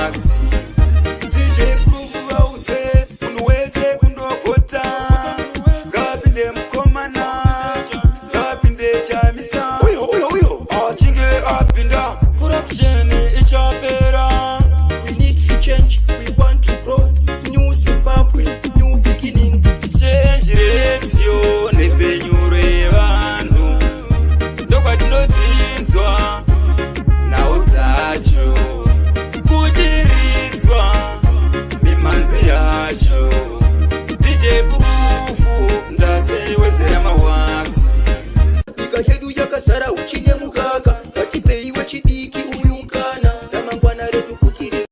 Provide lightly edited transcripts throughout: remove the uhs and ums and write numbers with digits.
mawaksi. DJ Prove wauze, unweze kundovota. Ngapinde mkomana, ngapinde chamisa. Uyo, achinge apinda. Corruption ichapera. We need to change, we want to grow. New Zimbabwe, new beginning. Change direction, nevenyure vanhu. Ndokwatinozinzwa, nhau dzacho. Kuchiridzwa, mimanzi yacho. DJ Proof, ndatiwedzera mawaksi. Nyika yedu yakazara uchine mukaka. Ngatipeiwe chidiki uyu kana. Ramangwana redu kuti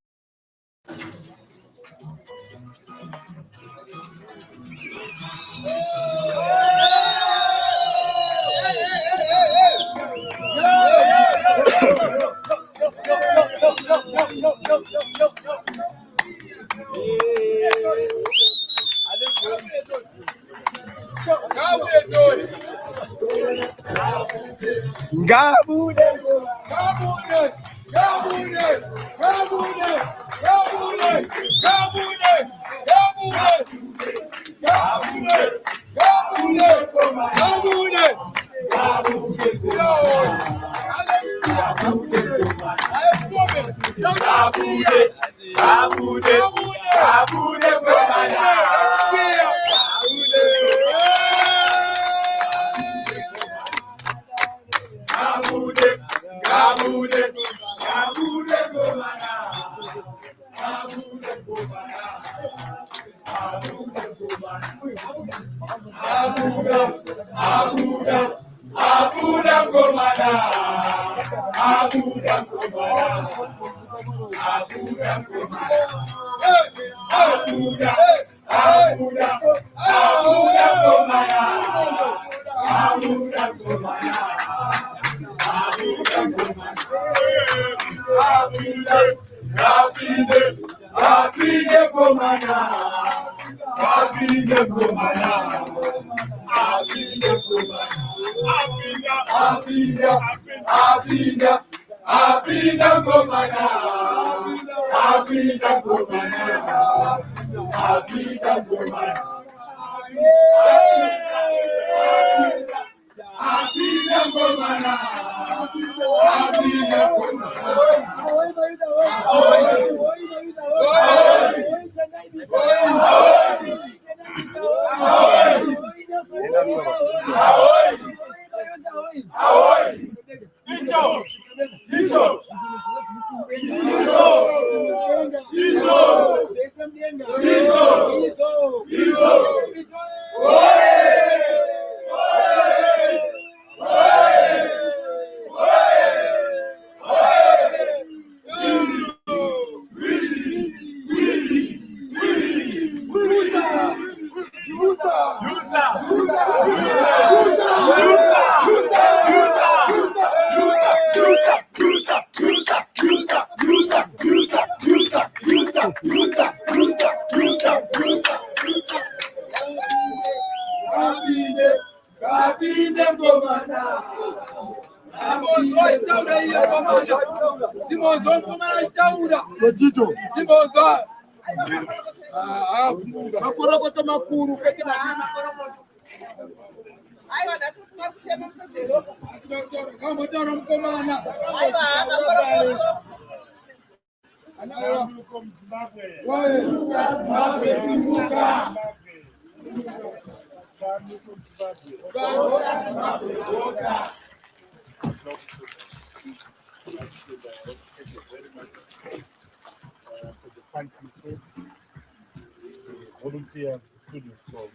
volunteer students from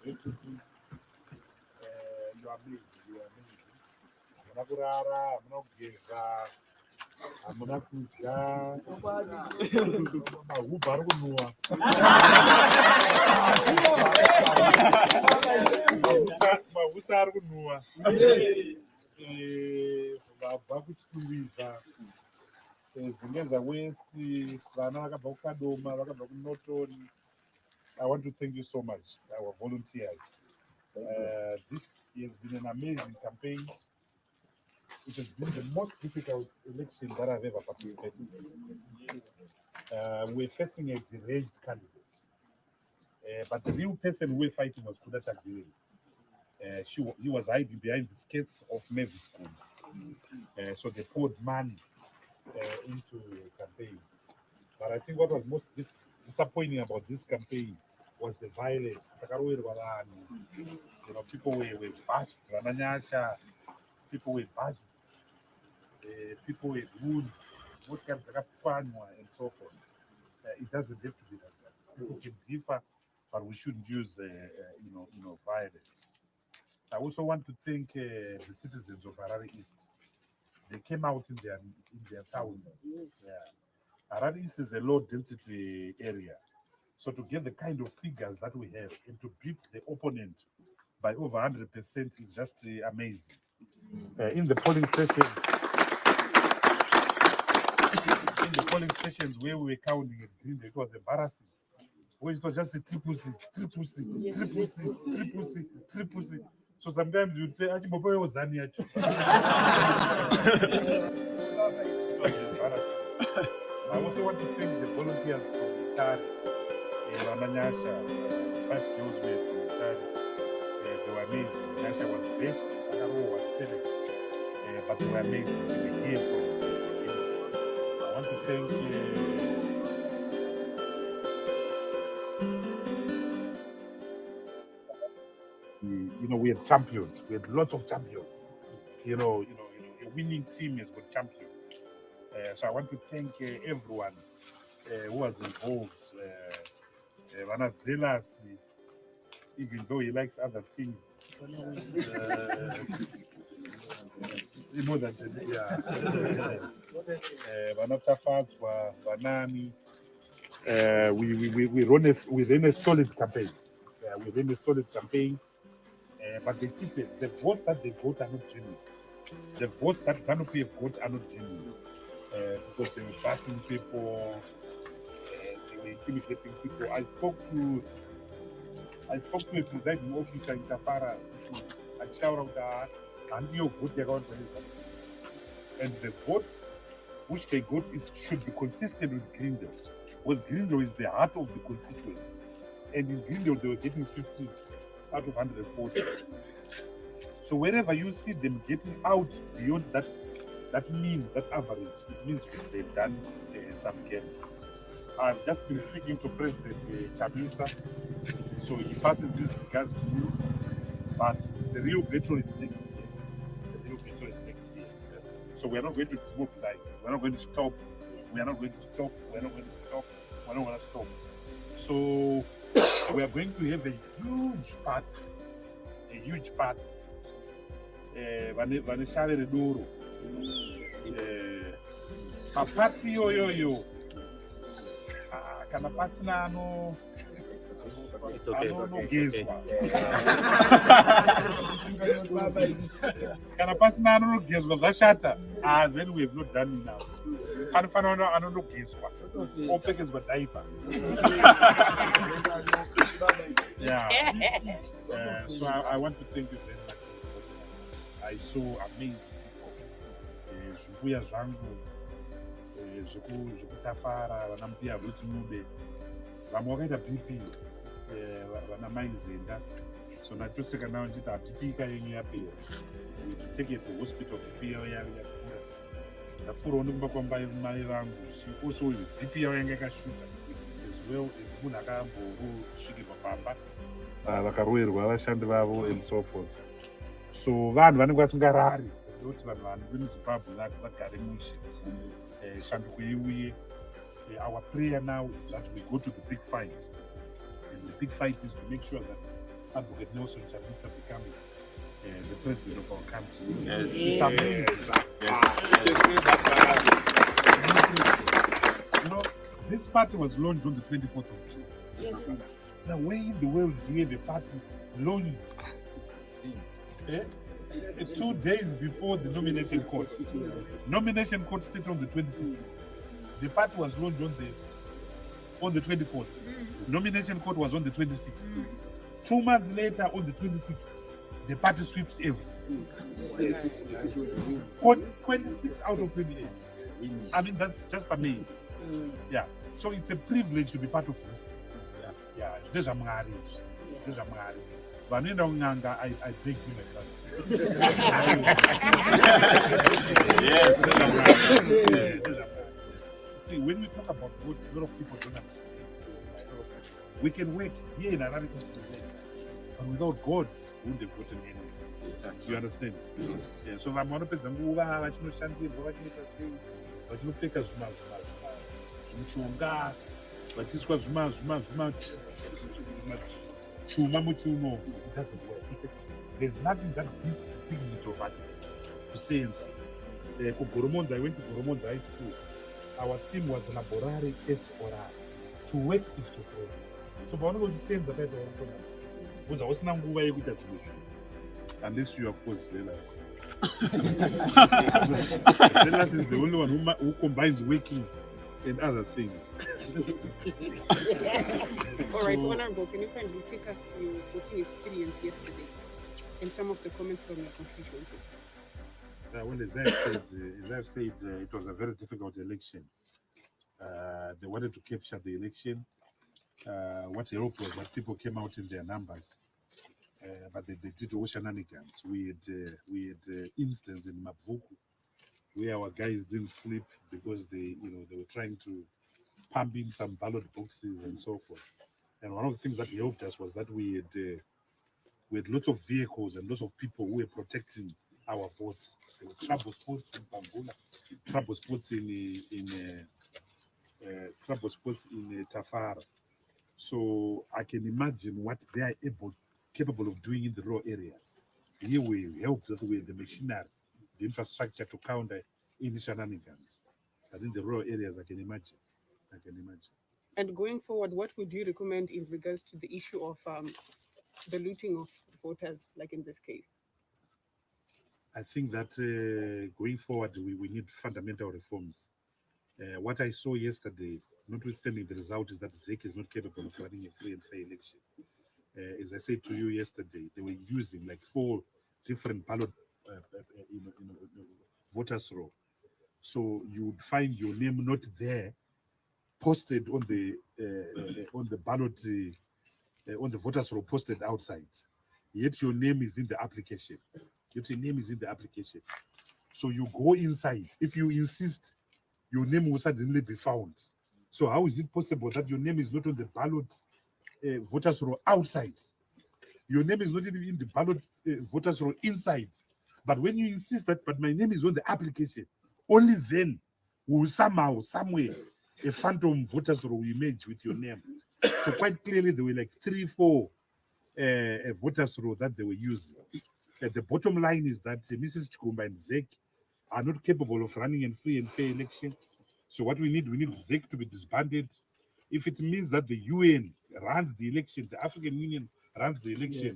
university, you are amazing. Munakurara, munogeza, munakudya, mahubu ari kunwa. Mahusa ari kunwa. Vabva kuchituridza. Zingenza West, vana vakabva kuKadoma, vakabva kuNorton. I want to thank you so much, our volunteers. This has been an amazing campaign. It has been the most difficult election that I've ever participated in. we're facing a deranged candidate. But the real person we're fighting was Kudata Gule. He was hiding behind the skirts of Mavis School. So they poured money into the campaign. But I think what was most disappointing about this campaign was the violence. People were bashed, people were bashed, people were wounds, and so forth. It doesn't have to be like that. People can differ, but we shouldn't use, violence. I also want to thank the citizens of Harare East. They came out in their thousands. Yeah. Harare East is a low-density area, so to get the kind of figures that we have and to beat the opponent by over 100% is just amazing. In the polling stations where we were counting at Green, it was embarrassing. Where it was just a triple C. So sometimes you'd say, "Achi Bobo was Zani." It was embarrassing. I also want to thank the volunteers from Itari, Ramanyasha, 5 girls were from Itari. They were amazing. Nyasha was best, Agaro was stellar. But they were amazing. They were here from I want to thank we had champions. We had lots of champions. A winning team has got champions. So I want to thank everyone who was involved. Vanazelas, even though he likes other things. Vanatafats, Vanani. We ran a solid campaign. But they cheated. The votes that they got are not genuine. The votes that ZANU-PF have got are not genuine. Because they were passing people, they were intimidating people. I spoke to a presiding officer in Tafara this morning. I shouted out and the votes which they got should be consistent with Grindel. Because Grindel is the heart of the constituents. And in Grindel they were getting 50 out of 140. So wherever you see them getting out beyond that mean, that average, it means they've done some games. I've just been speaking to President Chabisa, so he passes this regards to you, but the real battle is next year. So we're not going to mobilize. We're not going to stop. We're not going to stop. We're not going to stop. We're not going to stop. So we are going to have a huge part. Vaneshare Redoro. Papati yo. Kana pasina no. It's okay. Kana pasina no gezwa vashata. Then we have not done enough. Kanafana no gezwa. Opeke is diaper. Yeah. So I want to thank you very much. I saw amazing people. Zvuya zvangu, zvekutafara, vanampia vechimube, vamwe vakaita BP, vana Maizenda. So natoseka navo nchita BP ikayenyu yapera. To take it to hospital, BP yavo yakura. Ndapfuurawo nekumba kwambai mai vangu. Also BP yavo yanga yakashuta. As well as munhu akambosvikirwa pamba. Vakaroverwa vashandi vavo and so forth. So vanhu vanenge vasingarari kuti vanhu vemuZimbabwe vagare mushe. Shanduko iuye. Our prayer now is that we go to the big fight. And the big fight is to make sure that Advocate Nelson Chamisa becomes the president of our country. Yes. It's amazing. This party was launched on the 24th of June. Yes. Now, where in the world do you have a party launched 2 days before the nomination court? Nomination court sit on the 26th. The party was launched on the 24th. Nomination court was on the 26th. 2 months later, on the 26th, the party sweeps everything. Yes. 26 out of 28. I mean, that's just amazing. Yeah. So it's a privilege to be part of this team. Yeah, there's a marriage. But in Nganga, I beg you, my brother. Yes. See, when we talk about vote, a lot of people don't understand. We can work here in Harare, but without God, we wouldn't have gotten anywhere. Do you understand? Yes. Yeah, so I'm going to put some over, vachinopfeka mushonga vachiswa chuma muchiuno. It doesn't work. There's nothing that beats the dignity of art. Kusenza kugoromonza, I went to Goromonza High School. Our team was laborare est orare. To work is to pray. So paunongochisenza paita kuza usina nguva yekuita zvimwe zvinhu unless you of course zealous. Zealous is the only one who combines working and other things. All right, Honorable, can you kindly take us through your voting experience yesterday and some of the comments from your constituency? Well, as I've said, it was a very difficult election. They wanted to capture the election. What I hope was that people came out in their numbers, but they did all shenanigans. We had instance in Mavuku where our guys didn't sleep because they were trying to pump in some ballot boxes and so forth. And one of the things that helped us was that we had lots of vehicles and lots of people who were protecting our votes. There were trouble spots in Bangula, trouble spots in Tafara. So I can imagine what they are capable of doing in the rural areas. Here we help that we the machinery, the infrastructure to counter any shenanigans. But in the rural areas, I can imagine. And going forward, what would you recommend in regards to the issue of the looting of voters, like in this case? I think that going forward, we need fundamental reforms. What I saw yesterday, notwithstanding the result, is that ZEC is not capable of running a free and fair election. As I said to you yesterday, they were using like 4 different ballot voters roll. So you would find your name not there, posted on the ballot, on the voters roll, posted outside. Yet your name is in the application. So you go inside. If you insist, your name will suddenly be found. So how is it possible that your name is not on the ballot voters roll outside? Your name is not even in the ballot voters roll inside. But when you insist that, but my name is on the application, only then will somehow, somewhere, a phantom voters roll will emerge with your name. So quite clearly, there were like 3-4 voters roll that they were using. The bottom line is that Mrs. Chikumba and ZEC are not capable of running a free and fair election. So what we need ZEC to be disbanded. If it means that the UN runs the election, the African Union runs the election.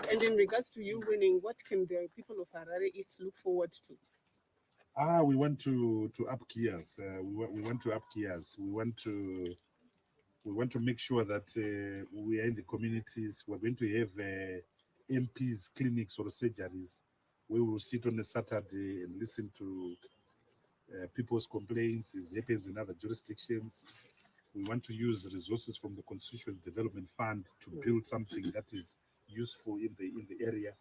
And in regards to you winning, what can the people of Harare East look forward to? We want to up gears. We want to up gears. We want to make sure that we are in the communities. We're going to have MPs, clinics or surgeries where we will sit on a Saturday and listen to people's complaints. It happens in other jurisdictions. We want to use resources from the Constitutional Development Fund to build something that is useful in the area.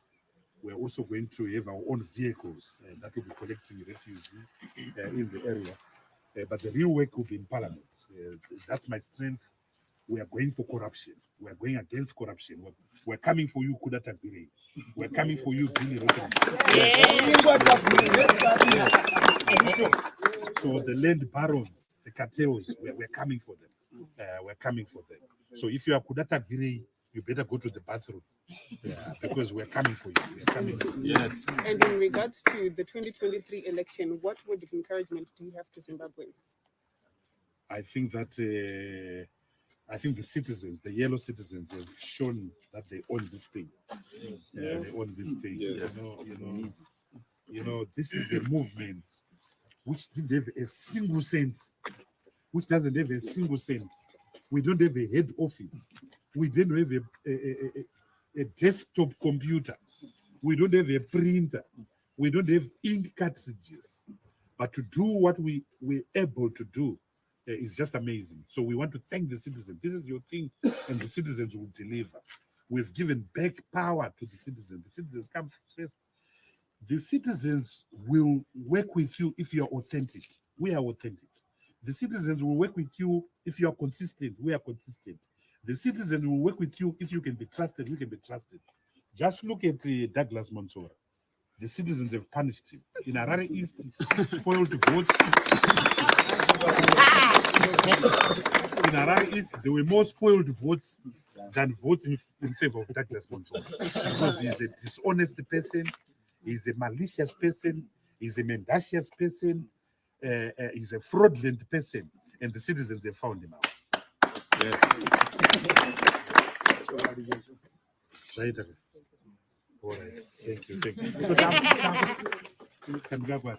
We're also going to have our own vehicles that will be collecting refugees in the area. But the real work will be in Parliament. That's my strength. We are going for corruption. We are going against corruption. We're coming for you, Kudata Gire. We're coming for you, Billy Rotten. So the land barons, the cartels, we're coming for them. We're coming for them. So if you are Kudata Gire, you better go to the bathroom. Because we're coming for you. We're coming for you. Yes. And in regards to the 2023 election, what word of encouragement do you have to Zimbabweans? I think that the citizens, the yellow citizens, have shown that they own this thing. They own this thing. Yes. You know, this is a movement which didn't have a single cent, which doesn't have a single cent. We don't have a head office. We don't have a desktop computer. We don't have a printer. We don't have ink cartridges. But to do what we're able to do is just amazing. So we want to thank the citizens. This is your thing, and the citizens will deliver. We've given back power to the citizens. The citizens come first. The citizens will work with you if you're authentic. We are authentic. The citizens will work with you if you are consistent. We are consistent. The citizens will work with you if you can be trusted. We can be trusted. Just look at Douglas Monsora. The citizens have punished him. In Harare East, spoiled votes. In Harare East, there were more spoiled votes than votes in favor of Douglas Monsora. Because he's a dishonest person, he's a malicious person, he's a mendacious person, he's a fraudulent person, and the citizens have found him out. Yes. Right. All right. Thank you. Thank you. So can go back.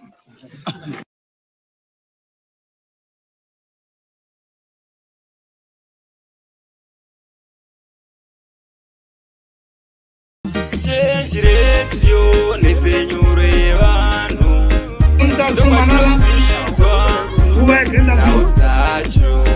Chenjiretio nepenyure vanhu ndomatinonzizwa naudzacho